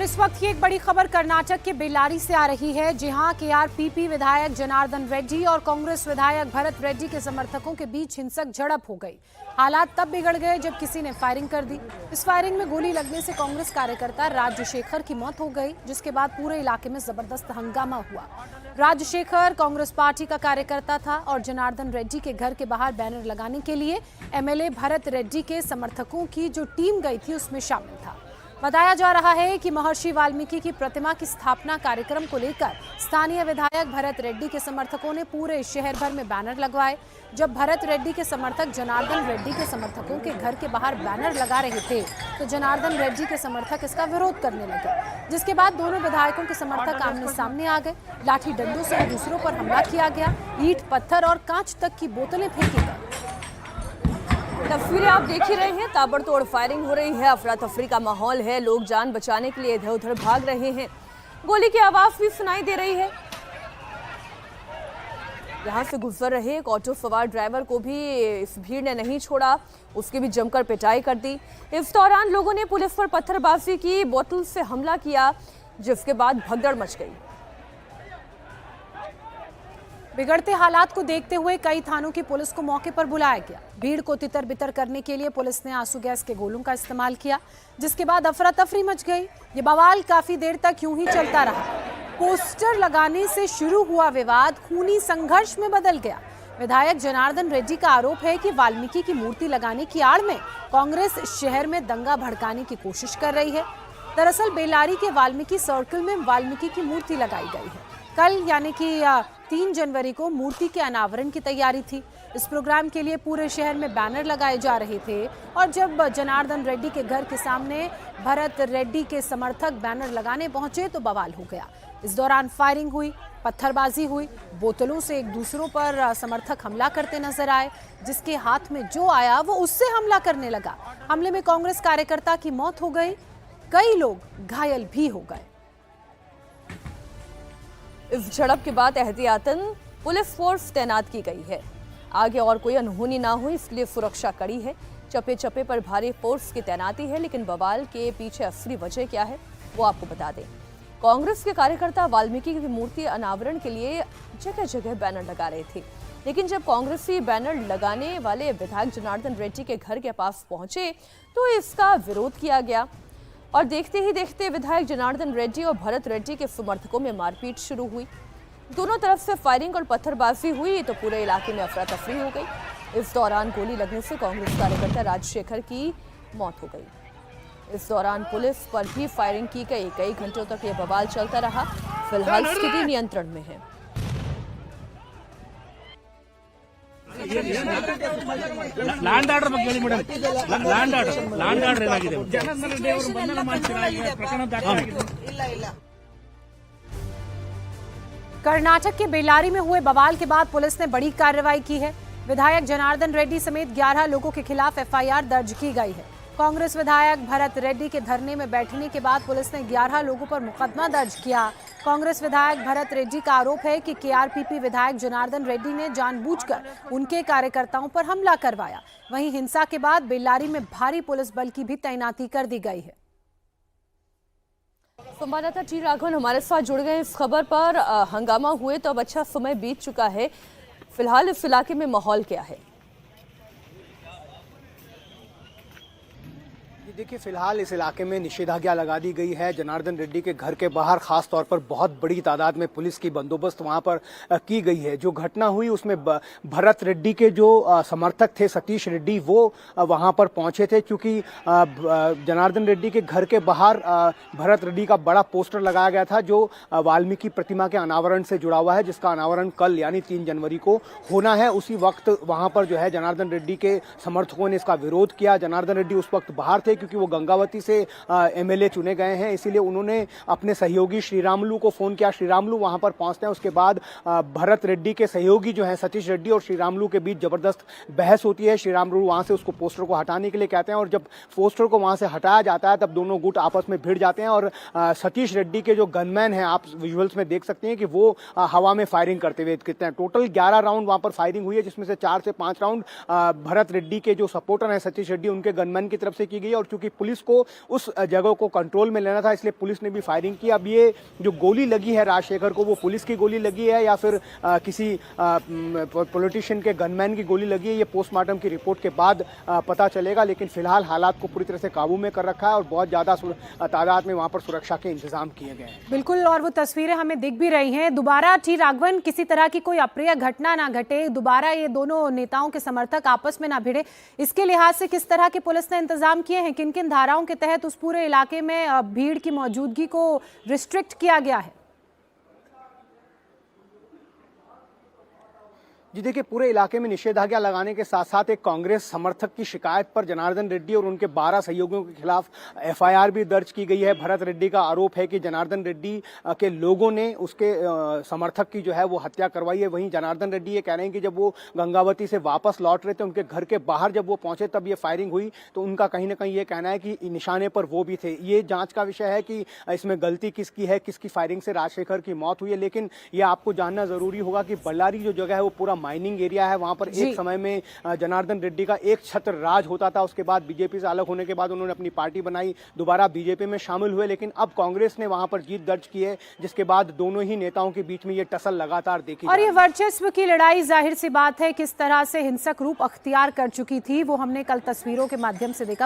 इस वक्त की एक बड़ी खबर कर्नाटक के बेल्लारी से आ रही है, जहां केआरपीपी विधायक जनार्दन रेड्डी और कांग्रेस विधायक भरत रेड्डी के समर्थकों के बीच हिंसक झड़प हो गई। हालात तब बिगड़ गए जब किसी ने फायरिंग कर दी। इस फायरिंग में गोली लगने से कांग्रेस कार्यकर्ता राजशेखर की मौत हो गई, जिसके बाद पूरे इलाके में जबरदस्त हंगामा हुआ। राजशेखर कांग्रेस पार्टी का कार्यकर्ता था और जनार्दन रेड्डी के घर के बाहर बैनर लगाने के लिए एमएलए भरत रेड्डी के समर्थकों की जो टीम गई थी उसमें शामिल था। बताया जा रहा है कि महर्षि वाल्मीकि की प्रतिमा की स्थापना कार्यक्रम को लेकर स्थानीय विधायक भरत रेड्डी के समर्थकों ने पूरे शहर भर में बैनर लगवाए। जब भरत रेड्डी के समर्थक जनार्दन रेड्डी के समर्थकों के घर के बाहर बैनर लगा रहे थे तो जनार्दन रेड्डी के समर्थक इसका विरोध करने लगे, जिसके बाद दोनों विधायकों के समर्थक आमने सामने आ गए। लाठी डंडों से दूसरों पर हमला किया गया, ईंट पत्थर और कांच तक की बोतलें फेंकी गई। तस्वीरें आप देख ही रहे हैं, ताबड़तोड़ फायरिंग हो रही है, अफरा तफरी का माहौल है, लोग जान बचाने के लिए इधर उधर भाग रहे हैं, गोली की आवाज भी सुनाई दे रही है। यहां से गुजर रहे एक ऑटो सवार ड्राइवर को भी इस भीड़ ने नहीं छोड़ा, उसकी भी जमकर पिटाई कर दी। इस दौरान लोगों ने पुलिस पर पत्थरबाजी की, बोतल से हमला किया, जिसके बाद भगदड़ मच गई। बिगड़ते हालात को देखते हुए कई थानों की पुलिस को मौके पर बुलाया गया। भीड़ को तितर बितर करने के लिए पुलिस ने आंसू गैस के गोलों का इस्तेमाल किया, जिसके बाद अफरा तफरी मच गई। ये बवाल काफी देर तक यूं ही चलता रहा। पोस्टर लगाने से शुरू हुआ विवाद खूनी संघर्ष में बदल गया। विधायक जनार्दन रेड्डी का आरोप है कि वाल्मीकि की मूर्ति लगाने की आड़ में कांग्रेस शहर में दंगा भड़काने की कोशिश कर रही है। दरअसल बेल्लारी के वाल्मीकि सर्कल में वाल्मीकि की मूर्ति लगाई गई है। कल यानी कि 3 जनवरी को मूर्ति के अनावरण की तैयारी थी। इस प्रोग्राम के लिए पूरे शहर में बैनर लगाए जा रहे थे और जब जनार्दन रेड्डी के घर के सामने भरत रेड्डी के समर्थक बैनर लगाने पहुंचे तो बवाल हो गया। इस दौरान फायरिंग हुई, पत्थरबाजी हुई, बोतलों से एक दूसरों पर समर्थक हमला करते नजर आए। जिसके हाथ में जो आया वो उससे हमला करने लगा। हमले में कांग्रेस कार्यकर्ता की मौत हो गई, कई लोग घायल भी हो गए। इस झड़प के बाद एहतियातन पुलिस फोर्स तैनात की गई है। आगे और कोई अनहोनी ना हो इसलिए सुरक्षा कड़ी है। चप्पे चप्पे पर भारी फोर्स की तैनाती है, लेकिन बवाल के पीछे असली वजह क्या है वो आपको बता दें। कांग्रेस के कार्यकर्ता वाल्मीकि की मूर्ति अनावरण के लिए जगह जगह बैनर लगा रहे थे, लेकिन जब कांग्रेसी बैनर लगाने वाले विधायक जनार्दन रेड्डी के घर के पास पहुंचे तो इसका विरोध किया गया और देखते ही देखते विधायक जनार्दन रेड्डी और भरत रेड्डी के समर्थकों में मारपीट शुरू हुई। दोनों तरफ से फायरिंग और पत्थरबाजी हुई तो पूरे इलाके में अफरा तफरी हो गई। इस दौरान गोली लगने से कांग्रेस कार्यकर्ता राजशेखर की मौत हो गई। इस दौरान पुलिस पर भी फायरिंग की गई। कई घंटों तक ये बवाल चलता रहा। फिलहाल स्थिति नियंत्रण में है। ಲ್ಯಾಂಡ್ ಆರ್ಡರ್ ಬಗ್ಗೆ ಹೇಳಿ ಮೇಡಮ್. ಲ್ಯಾಂಡ್ ಆರ್ಡರ್ ಏನಾಗಿದೆ? ಜನಾರ್ದನ್ ರೆಡ್ಡಿ ಅವರು ಬಂಧನ ಮಾಡಿಸಿದ್ದಾರೆ, ಪ್ರಕರಣ ದಾಖಲಾಗಿದೆ. ಇಲ್ಲ. कर्नाटक के बेल्लारी में हुए बवाल के बाद पुलिस ने बड़ी कार्रवाई की है। विधायक जनार्दन रेड्डी समेत 11 लोगों के खिलाफ एफआईआर दर्ज की गई है। कांग्रेस विधायक भरत रेड्डी के धरने में बैठने के बाद पुलिस ने 11 लोगों पर मुकदमा दर्ज किया। कांग्रेस विधायक भरत रेड्डी का आरोप है कि केआरपीपी विधायक जनार्दन रेड्डी ने जानबूझकर उनके कार्यकर्ताओं पर हमला करवाया। वहीं हिंसा के बाद बेल्लारी में भारी पुलिस बल की भी तैनाती कर दी गई है। संवाददाता टी राघवन हमारे साथ जुड़ गए इस खबर पर। हंगामा हुए तो अब अच्छा समय बीत चुका है, फिलहाल इस इलाके में माहौल क्या है? देखिए, फिलहाल इस इलाके में निषेधाज्ञा लगा दी गई है। जनार्दन रेड्डी के घर के बाहर खास तौर पर बहुत बड़ी तादाद में पुलिस की बंदोबस्त वहां पर की गई है। जो घटना हुई उसमें भरत रेड्डी के जो समर्थक थे सतीश रेड्डी वो वहां पर पहुंचे थे, क्योंकि जनार्दन रेड्डी के घर के बाहर भरत रेड्डी का बड़ा पोस्टर लगाया गया था जो वाल्मीकि प्रतिमा के अनावरण से जुड़ा हुआ है, जिसका अनावरण कल यानी 3 जनवरी को होना है। उसी वक्त वहां पर जो है जनार्दन रेड्डी के समर्थकों ने इसका विरोध किया। जनार्दन रेड्डी उस वक्त बाहर थे क्योंकि वो गंगावती से एमएलए चुने गए हैं, इसीलिए उन्होंने अपने सहयोगी श्रीरामुलु को फोन किया। श्रीरामुलु वहां पर पहुंचते हैं। उसके बाद भरत रेड्डी के सहयोगी जो हैं सतीश रेड्डी और श्रीरामुलु के बीच जबरदस्त बहस होती है। श्रीरामुलु वहां से उसको पोस्टर को हटाने के लिए कहते हैं और जब पोस्टर को वहां से हटाया जाता है तब दोनों गुट आपस में भिड़ जाते हैं और सतीश रेड्डी के जो गनमैन हैं, आप विजुअल्स में देख सकते हैं कि वो हवा में फायरिंग करते हुए दिखते हैं। टोटल 11 राउंड वहां पर फायरिंग हुई है, जिसमें से 4 से 5 राउंड भरत रेड्डी के जो सपोर्टर हैं सतीश रेड्डी उनके गनमैन की तरफ से की गई। और क्योंकि पुलिस को उस जगह को कंट्रोल में लेना था, इसलिए पुलिस ने भी फायरिंग की। अब ये जो गोली लगी है राजशेखर को, वो पुलिस की गोली लगी है या फिर किसी पॉलिटिशियन के गनमैन की गोली लगी है, ये पोस्टमार्टम की रिपोर्ट के बाद पता चलेगा। लेकिन फिलहाल हालात को पूरी तरह से काबू में कर रखा है और बहुत ज्यादा तादाद में वहां पर सुरक्षा के इंतजाम किए गए हैं। बिल्कुल, और वो तस्वीरें हमें दिख भी रही हैं। दोबारा टी राघवन, किसी तरह की कोई अप्रिय घटना ना घटे, दोबारा ये दोनों नेताओं के समर्थक आपस में ना भिड़े, इसके लिहाज से किस तरह के पुलिस ने इंतजाम किए हैं? किन किन धाराओं के तहत उस पूरे इलाके में भीड़ की मौजूदगी को रिस्ट्रिक्ट किया गया है? जी देखिए, पूरे इलाके में निषेधाज्ञा लगाने के साथ साथ एक कांग्रेस समर्थक की शिकायत पर जनार्दन रेड्डी और उनके 12 सहयोगियों के खिलाफ एफआईआर भी दर्ज की गई है। भरत रेड्डी का आरोप है कि जनार्दन रेड्डी के लोगों ने उसके समर्थक की जो है वो हत्या करवाई है। वहीं जनार्दन रेड्डी ये कह रहे हैं कि जब वो गंगावती से वापस लौट रहे थे, उनके घर के बाहर जब वो पहुंचे तब ये फायरिंग हुई, तो उनका कहीं ना कहीं ये कहना है कि निशाने पर वो भी थे। ये जांच का विषय है कि इसमें गलती किसकी है, किसकी फायरिंग से राजशेखर की मौत हुई है। लेकिन ये आपको जानना जरूरी होगा कि बल्लारी जो जगह है वो पूरा माइनिंग एरिया है। वहां पर एक समय में जनार्दन रेड्डी का एक छत्र राज होता था। उसके बाद बीजेपी से अलग होने के बाद उन्होंने अपनी पार्टी बनाई, दोबारा बीजेपी में शामिल हुए, लेकिन अब कांग्रेस ने वहां पर जीत दर्ज की है, जिसके बाद दोनों ही नेताओं के बीच में ये टसल लगातार देखी। और ये वर्चस्व की लड़ाई जाहिर सी बात है किस तरह से हिंसक रूप अख्तियार कर चुकी थी, वो हमने कल तस्वीरों के माध्यम से देखा।